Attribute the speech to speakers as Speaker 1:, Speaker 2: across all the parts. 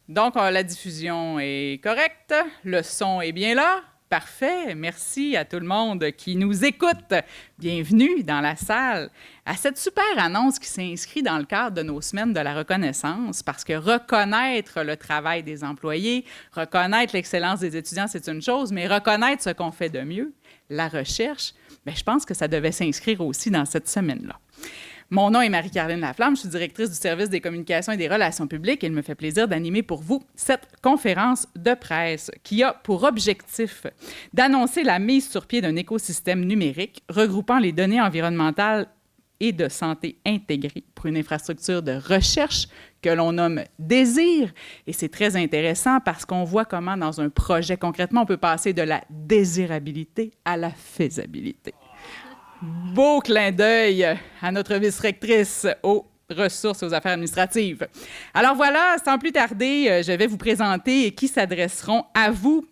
Speaker 1: Donc, la diffusion est correcte, le son est bien là. Parfait. Merci à tout le monde qui nous écoute. Bienvenue dans la salle à cette super annonce qui s'inscrit dans le cadre de nos semaines de la reconnaissance, parce que reconnaître le travail des employés, reconnaître l'excellence des étudiants, c'est une chose, mais reconnaître ce qu'on fait de mieux, la recherche, bien, je pense que ça devait s'inscrire aussi dans cette semaine-là. Mon nom est Marie-Caroline Laflamme, je suis directrice du service des communications et des relations publiques et il me fait plaisir d'animer pour vous cette conférence de presse qui a pour objectif d'annoncer la mise sur pied d'un écosystème numérique regroupant les données environnementales et de santé intégrées pour une infrastructure de recherche que l'on nomme DÉSIR. Et c'est très intéressant parce qu'on voit comment dans un projet, concrètement, on peut passer de la désirabilité à la faisabilité. Beau clin d'œil à notre vice-rectrice aux ressources et aux affaires administratives. Alors voilà, sans plus tarder, je vais vous présenter qui s'adresseront à vous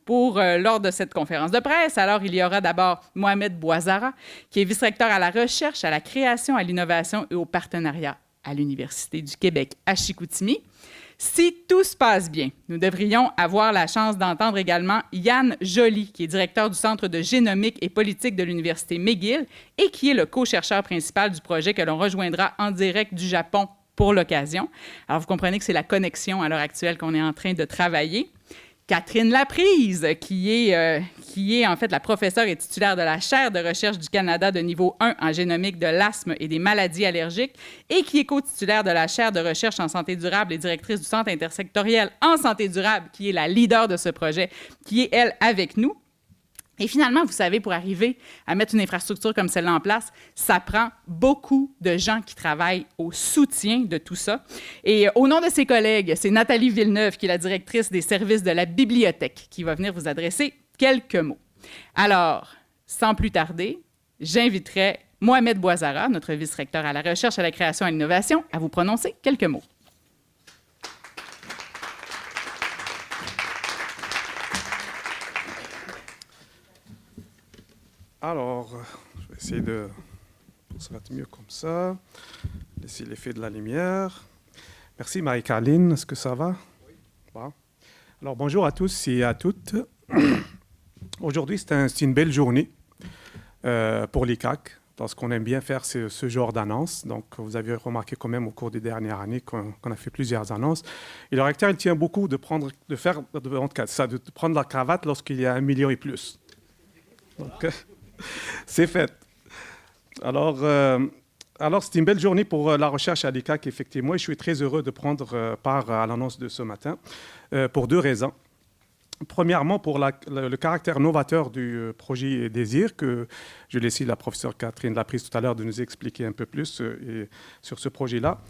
Speaker 1: lors de cette conférence de presse. Alors, il y aura d'abord Mohamed Bouazara, qui est vice-recteur à la recherche, à la création, à l'innovation et au partenariat à l'Université du Québec à Chicoutimi. Si tout se passe bien, nous devrions avoir la chance d'entendre également Yann Joly, qui est directeur du Centre de génomique et politique de l'Université McGill et qui est le co-chercheur principal du projet que l'on rejoindra en direct du Japon pour l'occasion. Alors, vous comprenez que c'est la connexion à l'heure actuelle qu'on est en train de travailler. Catherine Laprise, qui est en fait la professeure et titulaire de la chaire de recherche du Canada de niveau 1 en génomique de l'asthme et des maladies allergiques et qui est co-titulaire de la chaire de recherche en santé durable et directrice du Centre intersectoriel en santé durable, qui est la leader de ce projet, qui est, elle, avec nous. Et finalement, vous savez, pour arriver à mettre une infrastructure comme celle-là en place, ça prend beaucoup de gens qui travaillent au soutien de tout ça. Et au nom de ses collègues, c'est Nathalie Villeneuve, qui est la directrice des services de la bibliothèque, qui va venir vous adresser quelques mots. Alors, sans plus tarder, j'inviterai Mohamed Bouazara, notre vice-recteur à la recherche, à la création et à l'innovation, à vous prononcer quelques mots.
Speaker 2: Alors, je vais essayer pour que ça va être mieux comme ça. Laisser l'effet de la lumière. Merci Marie-Caroline, est-ce que ça va? Oui. Bon. Alors, bonjour à tous et à toutes. Aujourd'hui, c'est une belle journée pour l'ICAC, parce qu'on aime bien faire ce genre d'annonces. Donc, vous avez remarqué quand même au cours des dernières années qu'on a fait plusieurs annonces. Et le recteur, il tient beaucoup de prendre la cravate lorsqu'il y a 1 million et plus. Donc, c'est fait. Alors, c'est une belle journée pour la recherche à l'ICAC, effectivement. Et je suis très heureux de prendre part à l'annonce de ce matin pour 2 raisons. Premièrement, pour le caractère novateur du projet DÉSIR, que je laisse la professeure Catherine Laprise tout à l'heure de nous expliquer un peu plus sur ce projet-là.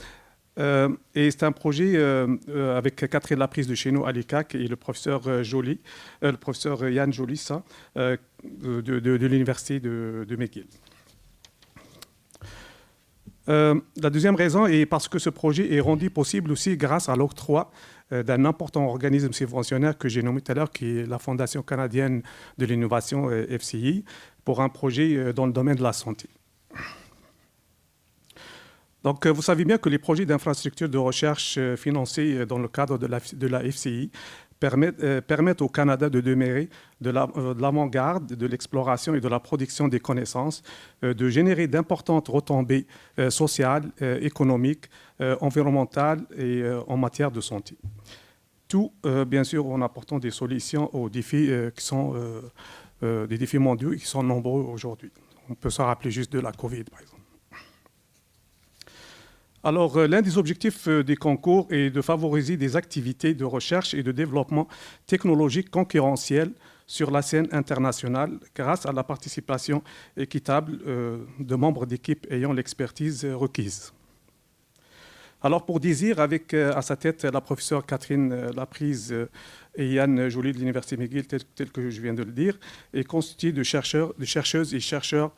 Speaker 2: Et c'est un projet avec Catherine Laprise de chez nous à l'ICAC et le professeur Yann Joly, de l'Université de McGill. La deuxième raison est parce que ce projet est rendu possible aussi grâce à l'octroi d'un important organisme subventionnaire que j'ai nommé tout à l'heure, qui est la Fondation canadienne de l'innovation, FCI, pour un projet dans le domaine de la santé. Donc, vous savez bien que les projets d'infrastructure de recherche financés dans le cadre de la FCI permettent au Canada de demeurer de l'avant-garde de l'exploration et de la production des connaissances, de générer d'importantes retombées sociales, économiques, environnementales et en matière de santé. Tout, bien sûr, en apportant des solutions aux défis qui sont des défis mondiaux et qui sont nombreux aujourd'hui. On peut se rappeler juste de la COVID, par exemple. Alors, l'un des objectifs des concours est de favoriser des activités de recherche et de développement technologique concurrentielles sur la scène internationale grâce à la participation équitable de membres d'équipes ayant l'expertise requise. Alors, pour DÉSIR, avec à sa tête la professeure Catherine Laprise et Yann Joly de l'Université McGill, tel que je viens de le dire, est constitué de chercheuses et chercheurs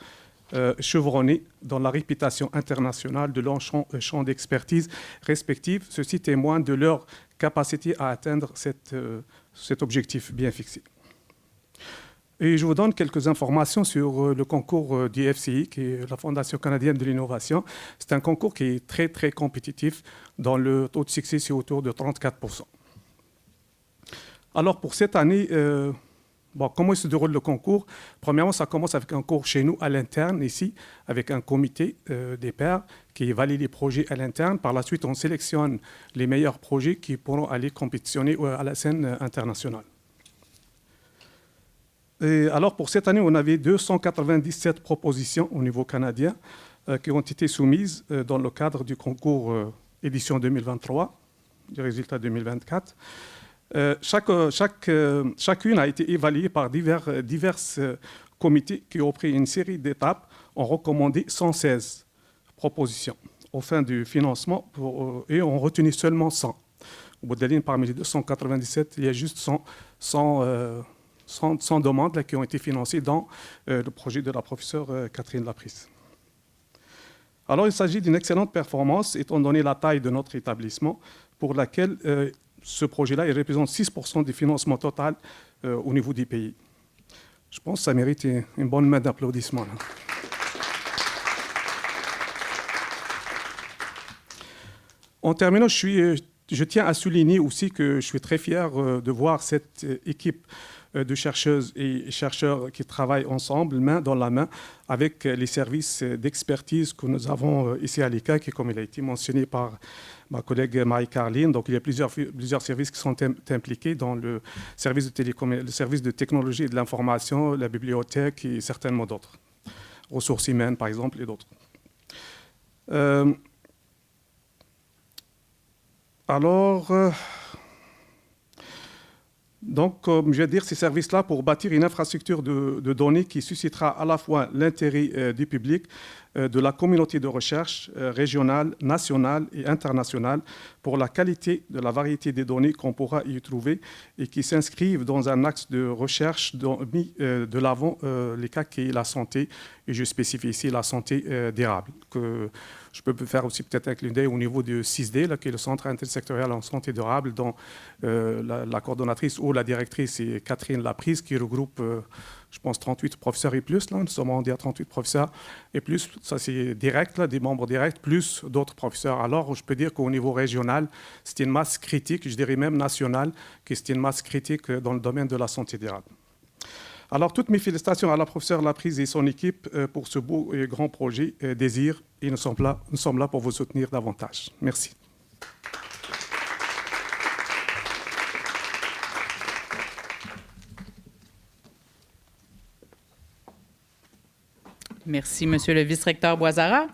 Speaker 2: chevronnés dans la réputation internationale de leur champ d'expertise respectif. Ceci témoigne de leur capacité à atteindre cet objectif bien fixé. Et je vous donne quelques informations sur le concours du FCI, qui est la Fondation canadienne de l'innovation. C'est un concours qui est très, très compétitif, dont le taux de succès est autour de 34%. Alors, pour cette année, comment se déroule le concours? Premièrement, ça commence avec un cours chez nous, à l'interne, ici, avec un comité des pairs qui valide les projets à l'interne. Par la suite, on sélectionne les meilleurs projets qui pourront aller compétitionner à la scène internationale. Et alors, pour cette année, on avait 297 propositions au niveau canadien qui ont été soumises dans le cadre du concours édition 2023, du résultat 2024. Chacune a été évaluée par divers comités qui ont pris une série d'étapes, ont recommandé 116 propositions aux fins du financement et ont retenu seulement 100. Au bout de la ligne, parmi les 297, il y a juste 100 demandes là, qui ont été financées dans le projet de la professeure Catherine Laprise. Alors, il s'agit d'une excellente performance, étant donné la taille de notre établissement, pour laquelle ce projet-là représente 6% du financement total au niveau du pays. Je pense que ça mérite une bonne main d'applaudissements. En terminant, je tiens à souligner aussi que je suis très fier de voir cette équipe de chercheuses et chercheurs qui travaillent ensemble, main dans la main, avec les services d'expertise que nous avons ici à l'ICAC, comme il a été mentionné par ma collègue Marie-Caroline. Donc, il y a plusieurs services qui sont impliqués dans le service de technologie et de l'information, la bibliothèque et certainement d'autres. Ressources humaines, par exemple, et d'autres. Donc, comme je vais dire, ces services-là pour bâtir une infrastructure de données qui suscitera à la fois l'intérêt du public, de la communauté de recherche régionale, nationale et internationale pour la qualité de la variété des données qu'on pourra y trouver et qui s'inscrivent dans un axe de recherche mis de l'avant les cas qui est la santé, et je spécifie ici la santé durable, que je peux faire aussi peut-être avec l'idée au niveau du 6D, là, qui est le Centre intersectoriel en santé durable, dont la coordonnatrice ou la directrice est Catherine Laprise, qui regroupe, je pense, 38 professeurs et plus. Là, nous sommes rendus à 38 professeurs et plus. Ça, c'est direct, là, des membres directs, plus d'autres professeurs. Alors, je peux dire qu'au niveau régional, c'est une masse critique, je dirais même nationale, que c'est une masse critique dans le domaine de la santé durable. Alors, toutes mes félicitations à la professeure Laprise et son équipe pour ce beau et grand projet Désir. Et nous sommes là pour vous soutenir davantage. Merci.
Speaker 1: Merci, Monsieur le vice-recteur Boisara.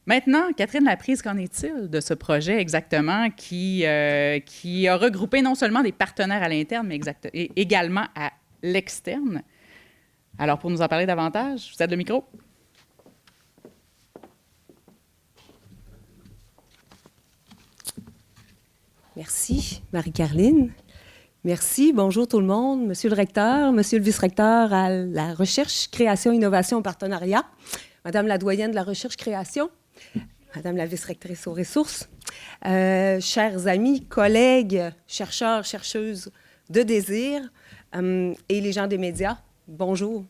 Speaker 1: Maintenant, Catherine Laprise, qu'en est-il de ce projet exactement qui a regroupé non seulement des partenaires à l'interne, mais également à l'externe? Alors, pour nous en parler davantage, je vous cède le micro.
Speaker 3: Merci, Marie-Caroline. Merci. Bonjour tout le monde. Monsieur le recteur, monsieur le vice-recteur à la recherche, création, innovation, partenariat, madame la doyenne de la recherche-création, madame la vice-rectrice aux ressources, chers amis, collègues, chercheurs, chercheuses de Désir et les gens des médias, bonjour.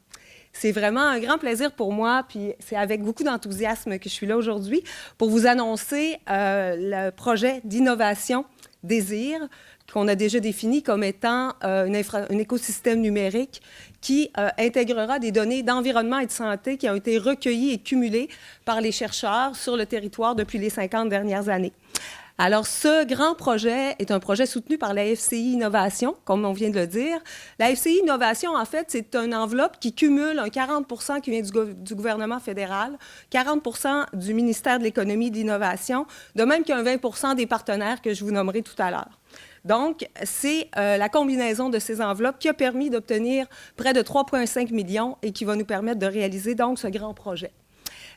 Speaker 3: C'est vraiment un grand plaisir pour moi, puis c'est avec beaucoup d'enthousiasme que je suis là aujourd'hui pour vous annoncer le projet d'innovation Désir, qu'on a déjà défini comme étant un écosystème numérique qui intégrera des données d'environnement et de santé qui ont été recueillies et cumulées par les chercheurs sur le territoire depuis les 50 dernières années. Alors, ce grand projet est un projet soutenu par la FCI Innovation, comme on vient de le dire. La FCI Innovation, en fait, c'est une enveloppe qui cumule un 40 % qui vient du gouvernement fédéral, 40 % du ministère de l'Économie et de l'Innovation, de même qu'un 20 % des partenaires que je vous nommerai tout à l'heure. Donc, c'est la combinaison de ces enveloppes qui a permis d'obtenir près de 3,5 millions et qui va nous permettre de réaliser donc ce grand projet.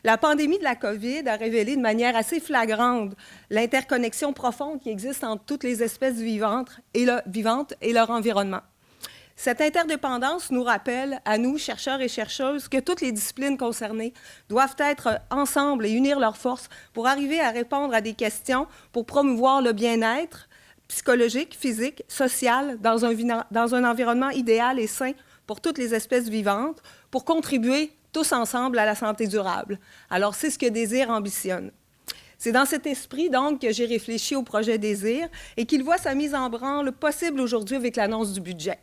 Speaker 3: La pandémie de la COVID a révélé de manière assez flagrante l'interconnexion profonde qui existe entre toutes les espèces vivantes et leur environnement. Cette interdépendance nous rappelle, à nous, chercheurs et chercheuses, que toutes les disciplines concernées doivent être ensemble et unir leurs forces pour arriver à répondre à des questions pour promouvoir le bien-être psychologique, physique, social, dans un environnement idéal et sain pour toutes les espèces vivantes, pour contribuer tous ensemble à la santé durable. Alors, c'est ce que Désir ambitionne. C'est dans cet esprit, donc, que j'ai réfléchi au projet Désir et qu'il voit sa mise en branle possible aujourd'hui avec l'annonce du budget.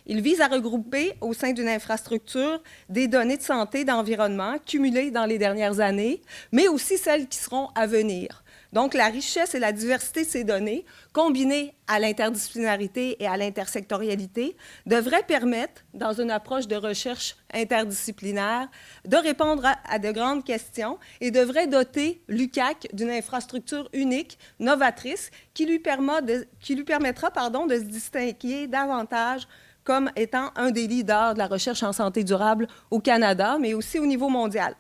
Speaker 3: Il vise à regrouper au sein d'une infrastructure des données de santé et d'environnement cumulées dans les dernières années, mais aussi celles qui seront à venir. Donc, la richesse et la diversité de ces données, combinées à l'interdisciplinarité et à l'intersectorialité, devraient permettre, dans une approche de recherche interdisciplinaire, de répondre à de grandes questions et devraient doter l'UQAC d'une infrastructure unique, novatrice, qui lui permettra de se distinguer davantage comme étant un des leaders de la recherche en santé durable au Canada, mais aussi au niveau mondial.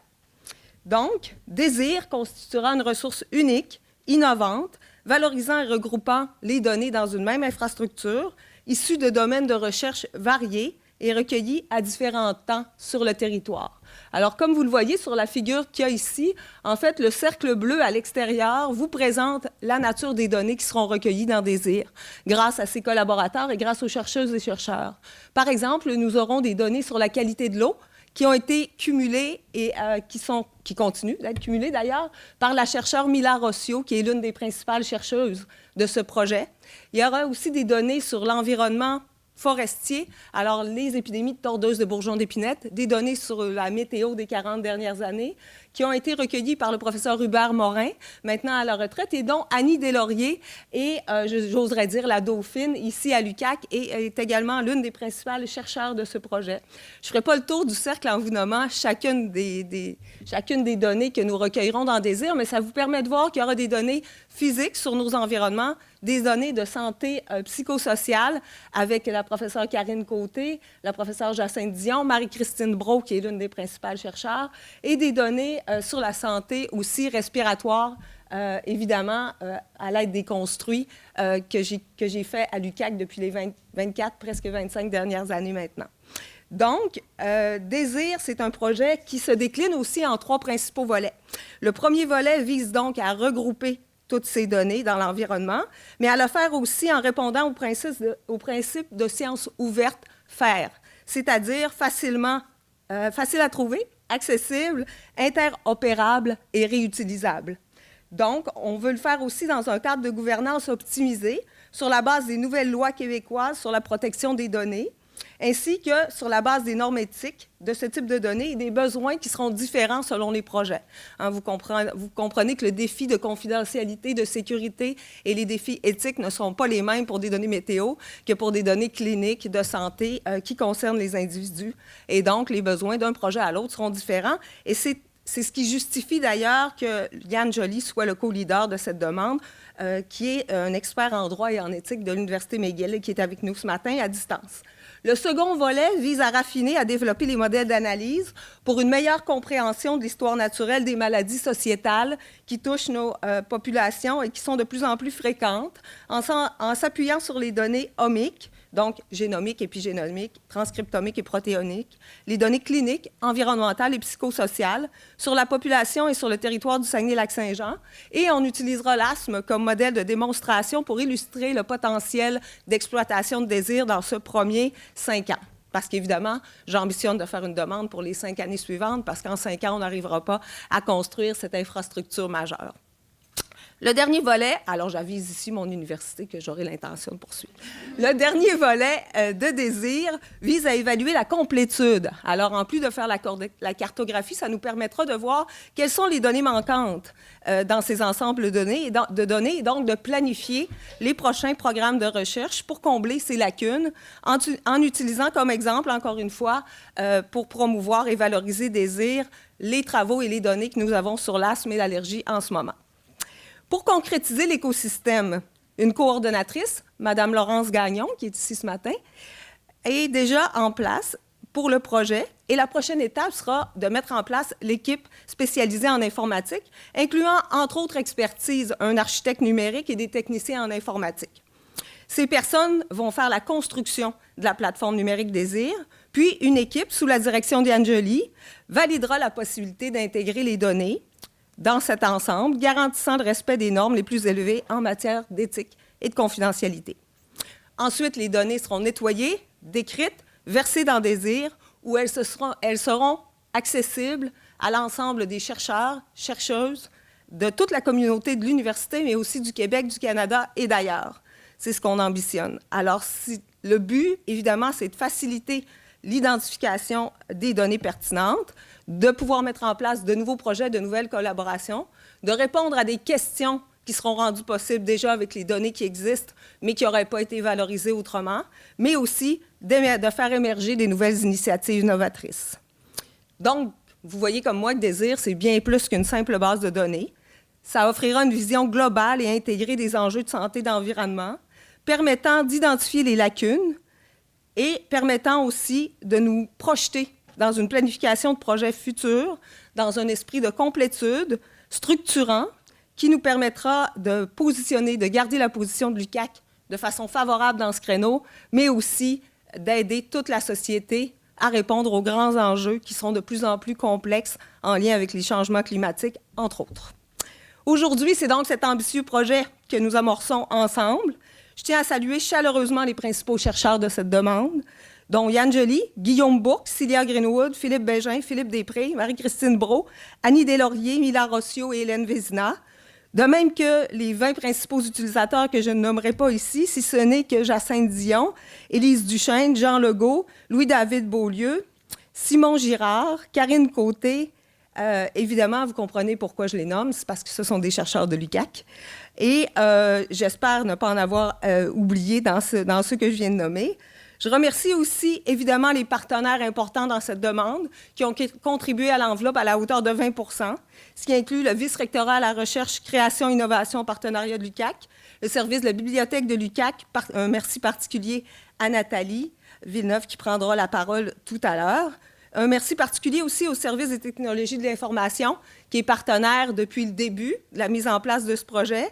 Speaker 3: Donc, Désir constituera une ressource unique, innovante, valorisant et regroupant les données dans une même infrastructure, issues de domaines de recherche variés et recueillis à différents temps sur le territoire. Alors, comme vous le voyez sur la figure qu'il y a ici, en fait, le cercle bleu à l'extérieur vous présente la nature des données qui seront recueillies dans Désir, grâce à ses collaborateurs et grâce aux chercheuses et chercheurs. Par exemple, nous aurons des données sur la qualité de l'eau, qui ont été cumulées et qui continuent d'être cumulées d'ailleurs par la chercheure Mila Rossio, qui est l'une des principales chercheuses de ce projet. Il y aura aussi des données sur l'environnement forestier, alors les épidémies de tordeuses de bourgeons d'épinette, des données sur la météo des 40 dernières années, qui ont été recueillies par le professeur Hubert Morin, maintenant à la retraite, et dont Annie Deslauriers et, j'oserais dire, la Dauphine, ici à l'UQAC, et est également l'une des principales chercheurs de ce projet. Je ne ferai pas le tour du cercle en vous nommant chacune des données que nous recueillerons dans Désir, mais ça vous permet de voir qu'il y aura des données physiques sur nos environnements, des données de santé psychosociale avec la professeure Karine Côté, la professeure Jacinthe Dion, Marie-Christine Brault, qui est l'une des principales chercheurs, et des données sur la santé aussi respiratoire, évidemment, à l'aide des construits que j'ai fait à l'UQAC depuis les 24, presque 25 dernières années maintenant. Donc, Désir, c'est un projet qui se décline aussi en 3 principaux volets. Le premier volet vise donc à regrouper toutes ces données dans l'environnement, mais à le faire aussi en répondant au principe de science ouverte, FAIR, c'est-à-dire facile à trouver, accessible, interopérable et réutilisable. Donc, on veut le faire aussi dans un cadre de gouvernance optimisé sur la base des nouvelles lois québécoises sur la protection des données, ainsi que sur la base des normes éthiques de ce type de données et des besoins qui seront différents selon les projets. Vous comprenez que le défi de confidentialité, de sécurité et les défis éthiques ne sont pas les mêmes pour des données météo que pour des données cliniques de santé qui concernent les individus. Et donc, les besoins d'un projet à l'autre seront différents. Et c'est ce qui justifie d'ailleurs que Yann Joly soit le co-leader de cette demande, qui est un expert en droit et en éthique de l'Université McGill et qui est avec nous ce matin à distance. Le second volet vise à raffiner, à développer les modèles d'analyse pour une meilleure compréhension de l'histoire naturelle des maladies sociétales qui touchent nos populations et qui sont de plus en plus fréquentes, en s'appuyant sur les données omiques, donc génomiques, épigénomiques, transcriptomiques et protéoniques, les données cliniques, environnementales et psychosociales sur la population et sur le territoire du Saguenay-Lac-Saint-Jean. Et on utilisera l'asthme comme modèle de démonstration pour illustrer le potentiel d'exploitation de Désir dans ce premier 5 ans. Parce qu'évidemment, j'ambitionne de faire une demande pour les 5 années suivantes, parce qu'en 5 ans, on n'arrivera pas à construire cette infrastructure majeure. Le dernier volet, alors j'avise ici mon université que j'aurai l'intention de poursuivre. Le dernier volet de Désir vise à évaluer la complétude. Alors, en plus de faire la cartographie, ça nous permettra de voir quelles sont les données manquantes dans ces ensembles de données et donc de planifier les prochains programmes de recherche pour combler ces lacunes en utilisant comme exemple, encore une fois, pour promouvoir et valoriser Désir, les travaux et les données que nous avons sur l'asthme et l'allergie en ce moment. Pour concrétiser l'écosystème, une coordonnatrice, Mme Laurence Gagnon, qui est ici ce matin, est déjà en place pour le projet. Et la prochaine étape sera de mettre en place l'équipe spécialisée en informatique, incluant, entre autres expertises, un architecte numérique et des techniciens en informatique. Ces personnes vont faire la construction de la plateforme numérique Désir, puis une équipe, sous la direction d'Yann Joly, validera la possibilité d'intégrer les données dans cet ensemble, garantissant le respect des normes les plus élevées en matière d'éthique et de confidentialité. Ensuite, les données seront nettoyées, décrites, versées dans Désir, où elles seront accessibles à l'ensemble des chercheurs, chercheuses de toute la communauté de l'université, mais aussi du Québec, du Canada et d'ailleurs. C'est ce qu'on ambitionne. Alors, le but, évidemment, c'est de faciliter l'identification des données pertinentes, de pouvoir mettre en place de nouveaux projets, de nouvelles collaborations, de répondre à des questions qui seront rendues possibles déjà avec les données qui existent, mais qui n'auraient pas été valorisées autrement, mais aussi de faire émerger des nouvelles initiatives novatrices. Donc, vous voyez comme moi que Désir, c'est bien plus qu'une simple base de données. Ça offrira une vision globale et intégrée des enjeux de santé et d'environnement, permettant d'identifier les lacunes et permettant aussi de nous projeter dans une planification de projets futurs, dans un esprit de complétude, structurant, qui nous permettra de positionner, de garder la position de l'UQAC de façon favorable dans ce créneau, mais aussi d'aider toute la société à répondre aux grands enjeux qui seront de plus en plus complexes en lien avec les changements climatiques, entre autres. Aujourd'hui, c'est donc cet ambitieux projet que nous amorçons ensemble. Je tiens à saluer chaleureusement les principaux chercheurs de cette demande, dont Yann Joly, Guillaume Bourque, Cilia Greenwood, Philippe Bégin, Philippe Després, Marie-Christine Brault, Annie Deslauriers, Mila Rossio et Hélène Vézina, de même que les 20 principaux utilisateurs que je ne nommerai pas ici, si ce n'est que Jacinthe Dion, Élise Duchesne, Jean Legault, Louis-David Beaulieu, Simon Girard, Karine Côté. Évidemment, vous comprenez pourquoi je les nomme, c'est parce que ce sont des chercheurs de l'UQAC. Et j'espère ne pas en avoir oublié dans ceux que je viens de nommer. Je remercie aussi, évidemment, les partenaires importants dans cette demande qui ont contribué à l'enveloppe à la hauteur de 20 %, ce qui inclut le vice-rectorat à la recherche, création, innovation, partenariat de l'UQAC, le service de la bibliothèque de l'UQAC, un merci particulier à Nathalie Villeneuve qui prendra la parole tout à l'heure. Un merci particulier aussi au service des technologies de l'information, qui est partenaire depuis le début de la mise en place de ce projet.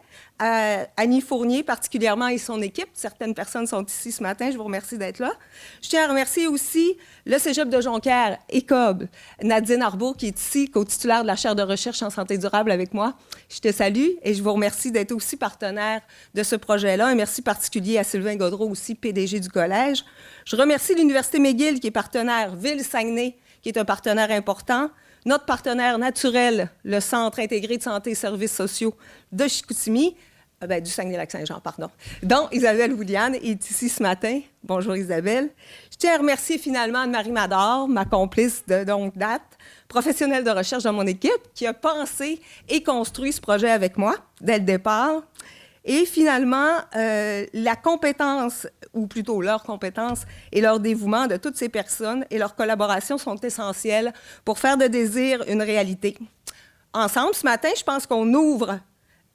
Speaker 3: Annie Fournier, particulièrement, et son équipe. Certaines personnes sont ici ce matin. Je vous remercie d'être là. Je tiens à remercier aussi le Cégep de Jonquière, ECOB, Nadine Arbour, qui est ici, co-titulaire de la chaire de recherche en santé durable avec moi. Je te salue et je vous remercie d'être aussi partenaire de ce projet-là. Un merci particulier à Sylvain Gaudreau, aussi PDG du collège. Je remercie l'Université McGill, qui est partenaire, Ville-Saguenay, qui est un partenaire important. Notre partenaire naturel, le Centre intégré de santé et services sociaux de Chicoutimi, du Saguenay-Lac-Saint-Jean, pardon, dont Isabelle Wouliane est ici ce matin. Bonjour Isabelle. Je tiens à remercier finalement Anne-Marie Mador, ma complice de longue date, professionnelle de recherche dans mon équipe, qui a pensé et construit ce projet avec moi dès le départ. Et finalement, la compétence, ou plutôt leur compétence et leur dévouement de toutes ces personnes et leur collaboration sont essentielles pour faire de Désir une réalité. Ensemble, ce matin, je pense qu'on ouvre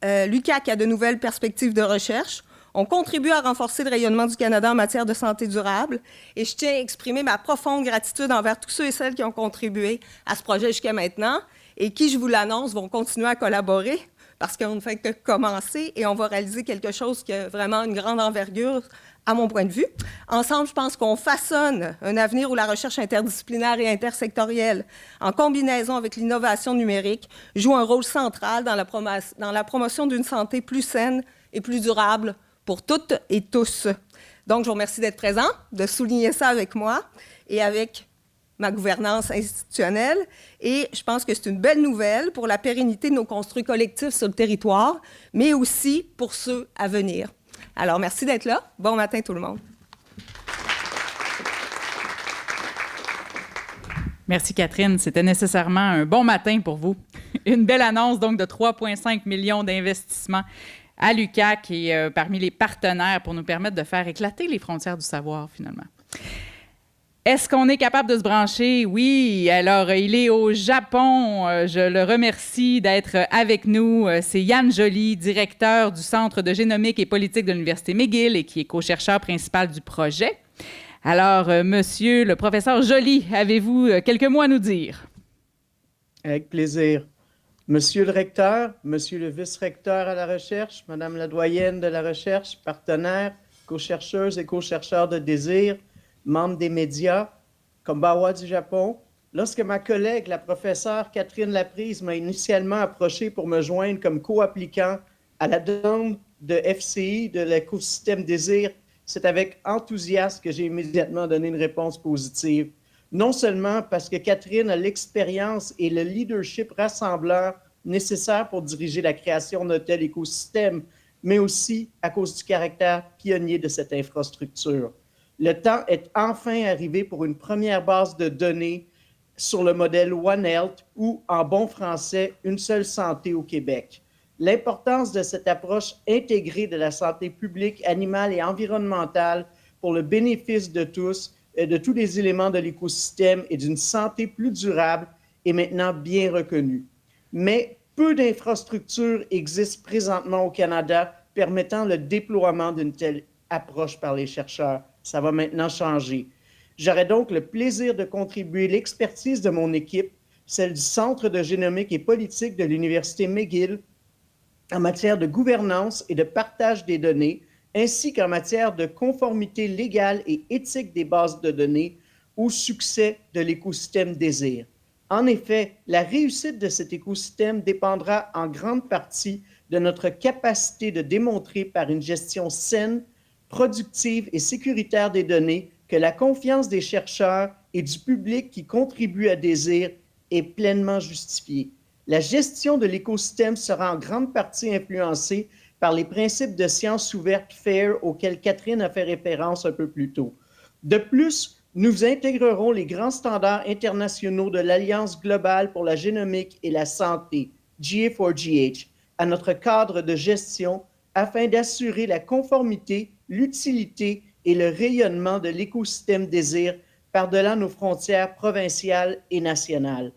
Speaker 3: l'UQAC à de nouvelles perspectives de recherche. On contribue à renforcer le rayonnement du Canada en matière de santé durable. Et je tiens à exprimer ma profonde gratitude envers tous ceux et celles qui ont contribué à ce projet jusqu'à maintenant et qui, je vous l'annonce, vont continuer à collaborer parce qu'on ne fait que commencer et on va réaliser quelque chose qui a vraiment une grande envergure à mon point de vue. Ensemble, je pense qu'on façonne un avenir où la recherche interdisciplinaire et intersectorielle, en combinaison avec l'innovation numérique, joue un rôle central dans la promotion d'une santé plus saine et plus durable pour toutes et tous. Donc, je vous remercie d'être présents, de souligner ça avec moi et avec ma gouvernance institutionnelle. Et je pense que c'est une belle nouvelle pour la pérennité de nos construits collectifs sur le territoire, mais aussi pour ceux à venir. Alors, merci d'être là. Bon matin, tout le monde.
Speaker 1: Merci, Catherine. C'était nécessairement un bon matin pour vous. Une belle annonce, donc, de 3,5 millions d'investissements à l'UQAC et parmi les partenaires pour nous permettre de faire éclater les frontières du savoir, finalement. Est-ce qu'on est capable de se brancher? Oui. Alors, il est au Japon. Je le remercie d'être avec nous. C'est Yann Joly, directeur du Centre de génomique et politique de l'Université McGill et qui est co-chercheur principal du projet. Alors, monsieur le professeur Joly, avez-vous quelques mots à nous dire?
Speaker 4: Avec plaisir. Monsieur le recteur, monsieur le vice-recteur à la recherche, madame la doyenne de la recherche, partenaires, co-chercheuses et co-chercheurs de Désir, membres des médias, Konbanwa du Japon, lorsque ma collègue, la professeure Catherine Laprise, m'a initialement approché pour me joindre comme co-applicant à la demande de FCI de l'écosystème Désir, c'est avec enthousiasme que j'ai immédiatement donné une réponse positive. Non seulement parce que Catherine a l'expérience et le leadership rassembleur nécessaires pour diriger la création d'un tel écosystème, mais aussi à cause du caractère pionnier de cette infrastructure. Le temps est enfin arrivé pour une première base de données sur le modèle One Health ou, en bon français, une seule santé au Québec. L'importance de cette approche intégrée de la santé publique, animale et environnementale pour le bénéfice de tous, de tous les éléments de l'écosystème et d'une santé plus durable est maintenant bien reconnue. Mais peu d'infrastructures existent présentement au Canada permettant le déploiement d'une telle approche par les chercheurs. Ça va maintenant changer. J'aurai donc le plaisir de contribuer l'expertise de mon équipe, celle du Centre de génomique et politique de l'Université McGill, en matière de gouvernance et de partage des données, ainsi qu'en matière de conformité légale et éthique des bases de données au succès de l'écosystème Désir. En effet, la réussite de cet écosystème dépendra en grande partie de notre capacité de démontrer par une gestion saine, productive et sécuritaire des données que la confiance des chercheurs et du public qui contribuent à Désir est pleinement justifiée. La gestion de l'écosystème sera en grande partie influencée par les principes de science ouverte FAIR auxquels Catherine a fait référence un peu plus tôt. De plus, nous intégrerons les grands standards internationaux de l'Alliance globale pour la génomique et la santé, GA4GH, à notre cadre de gestion afin d'assurer la conformité, l'utilité et le rayonnement de l'écosystème Désir par-delà nos frontières provinciales et nationales.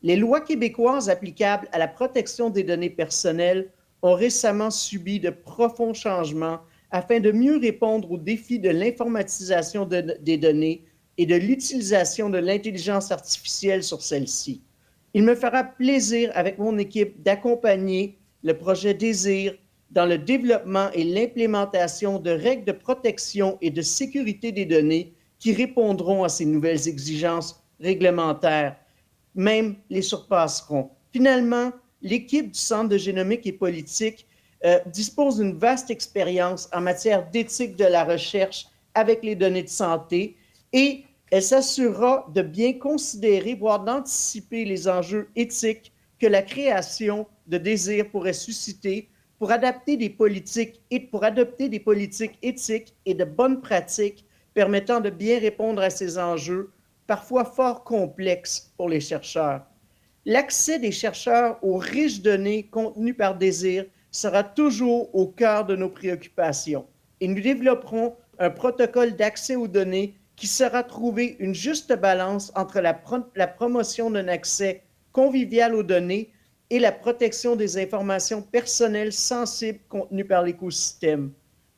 Speaker 4: Les lois québécoises applicables à la protection des données personnelles ont récemment subi de profonds changements afin de mieux répondre aux défis de l'informatisation des données et de l'utilisation de l'intelligence artificielle sur celles-ci. Il me fera plaisir, avec mon équipe, d'accompagner le projet Désir dans le développement et l'implémentation de règles de protection et de sécurité des données qui répondront à ces nouvelles exigences réglementaires, même les surpasseront. Finalement, l'équipe du Centre de génomique et politique dispose d'une vaste expérience en matière d'éthique de la recherche avec les données de santé et elle s'assurera de bien considérer, voire d'anticiper les enjeux éthiques que la création de Désir pourrait susciter pour adopter des politiques éthiques et de bonnes pratiques permettant de bien répondre à ces enjeux, parfois fort complexes pour les chercheurs. L'accès des chercheurs aux riches données contenues par Désir sera toujours au cœur de nos préoccupations et nous développerons un protocole d'accès aux données qui saura trouver une juste balance entre la promotion d'un accès convivial aux données et la protection des informations personnelles sensibles contenues par l'écosystème.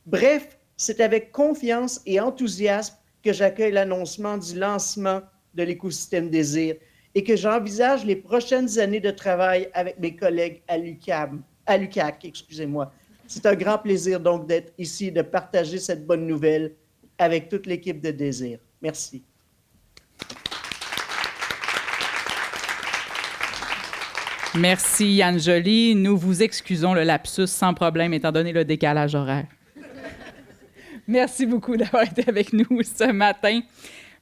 Speaker 4: Bref, c'est avec confiance et enthousiasme que j'accueille l'annoncement du lancement de l'écosystème Désir et que j'envisage les prochaines années de travail avec mes collègues à l'UQAC. C'est un grand plaisir donc d'être ici et de partager cette bonne nouvelle avec toute l'équipe de Désir. Merci.
Speaker 1: Merci, Yann Joly. Nous vous excusons le lapsus sans problème, étant donné le décalage horaire. Merci beaucoup d'avoir été avec nous ce matin.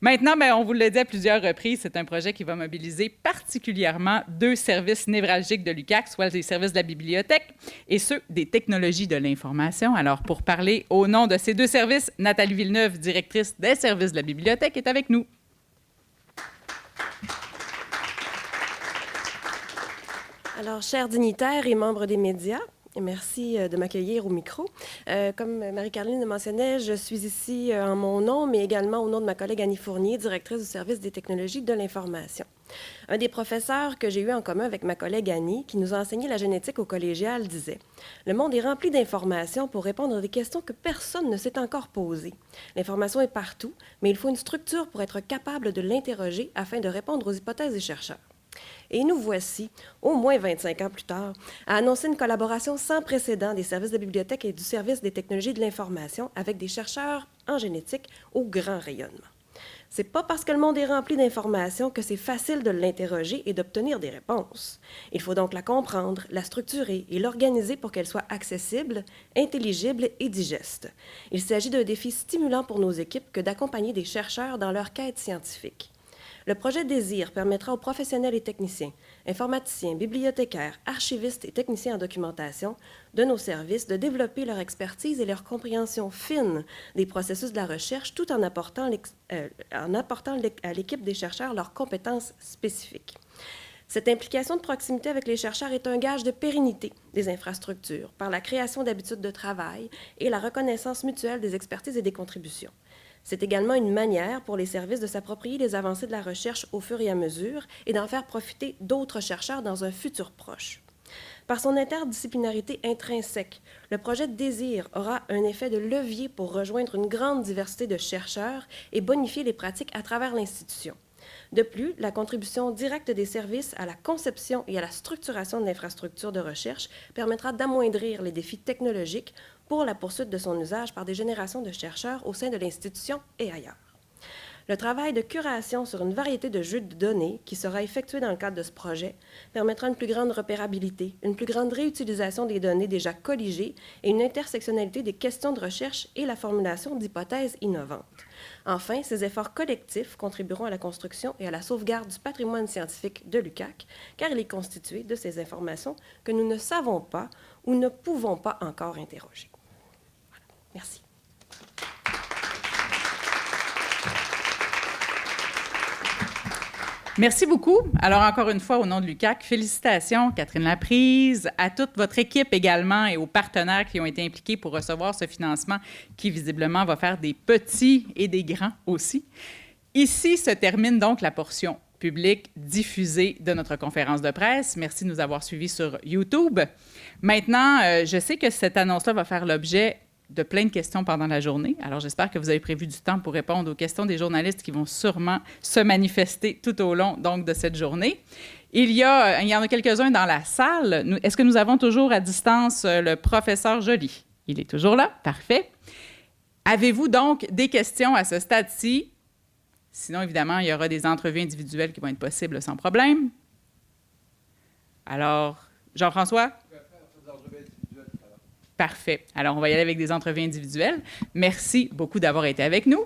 Speaker 1: Maintenant, on vous l'a dit à plusieurs reprises, c'est un projet qui va mobiliser particulièrement 2 services névralgiques de l'UQAC, soit les services de la bibliothèque et ceux des technologies de l'information. Alors, pour parler au nom de ces 2 services, Nathalie Villeneuve, directrice des services de la bibliothèque, est avec nous.
Speaker 5: Alors, chers dignitaires et membres des médias, merci de m'accueillir au micro. Comme Marie-Caroline le mentionnait, je suis ici en mon nom, mais également au nom de ma collègue Annie Fournier, directrice du service des technologies de l'information. Un des professeurs que j'ai eu en commun avec ma collègue Annie, qui nous a enseigné la génétique au collégial, disait « Le monde est rempli d'informations pour répondre à des questions que personne ne s'est encore posées. L'information est partout, mais il faut une structure pour être capable de l'interroger afin de répondre aux hypothèses des chercheurs. » Et nous voici, au moins 25 ans plus tard, à annoncer une collaboration sans précédent des services de bibliothèque et du service des technologies de l'information avec des chercheurs en génétique au grand rayonnement. C'est pas parce que le monde est rempli d'informations que c'est facile de l'interroger et d'obtenir des réponses. Il faut donc la comprendre, la structurer et l'organiser pour qu'elle soit accessible, intelligible et digeste. Il s'agit d'un défi stimulant pour nos équipes que d'accompagner des chercheurs dans leur quête scientifique. Le projet DÉSIR permettra aux professionnels et techniciens, informaticiens, bibliothécaires, archivistes et techniciens en documentation de nos services de développer leur expertise et leur compréhension fine des processus de la recherche tout en apportant à l'équipe des chercheurs leurs compétences spécifiques. Cette implication de proximité avec les chercheurs est un gage de pérennité des infrastructures par la création d'habitudes de travail et la reconnaissance mutuelle des expertises et des contributions. C'est également une manière pour les services de s'approprier les avancées de la recherche au fur et à mesure et d'en faire profiter d'autres chercheurs dans un futur proche. Par son interdisciplinarité intrinsèque, le projet DÉSIR aura un effet de levier pour rejoindre une grande diversité de chercheurs et bonifier les pratiques à travers l'institution. De plus, la contribution directe des services à la conception et à la structuration de l'infrastructure de recherche permettra d'amoindrir les défis technologiques pour la poursuite de son usage par des générations de chercheurs au sein de l'institution et ailleurs. Le travail de curation sur une variété de jeux de données qui sera effectué dans le cadre de ce projet permettra une plus grande repérabilité, une plus grande réutilisation des données déjà colligées et une intersectionnalité des questions de recherche et la formulation d'hypothèses innovantes. Enfin, ces efforts collectifs contribueront à la construction et à la sauvegarde du patrimoine scientifique de l'UQAC, car il est constitué de ces informations que nous ne savons pas ou ne pouvons pas encore interroger. Voilà. Merci.
Speaker 1: Merci beaucoup. Alors, encore une fois, au nom de l'UQAC, félicitations, Catherine Laprise, à toute votre équipe également et aux partenaires qui ont été impliqués pour recevoir ce financement qui, visiblement, va faire des petits et des grands aussi. Ici se termine donc la portion publique diffusée de notre conférence de presse. Merci de nous avoir suivis sur YouTube. Maintenant, je sais que cette annonce-là va faire l'objet de plein de questions pendant la journée. Alors, j'espère que vous avez prévu du temps pour répondre aux questions des journalistes qui vont sûrement se manifester tout au long donc, de cette journée. Il y en a quelques-uns dans la salle. Est-ce que nous avons toujours à distance le professeur Joly? Il est toujours là. Parfait. Avez-vous donc des questions à ce stade-ci? Sinon, évidemment, il y aura des entrevues individuelles qui vont être possibles sans problème. Alors, Jean-François? Parfait. Alors, on va y aller avec des entrevues individuelles. Merci beaucoup d'avoir été avec nous.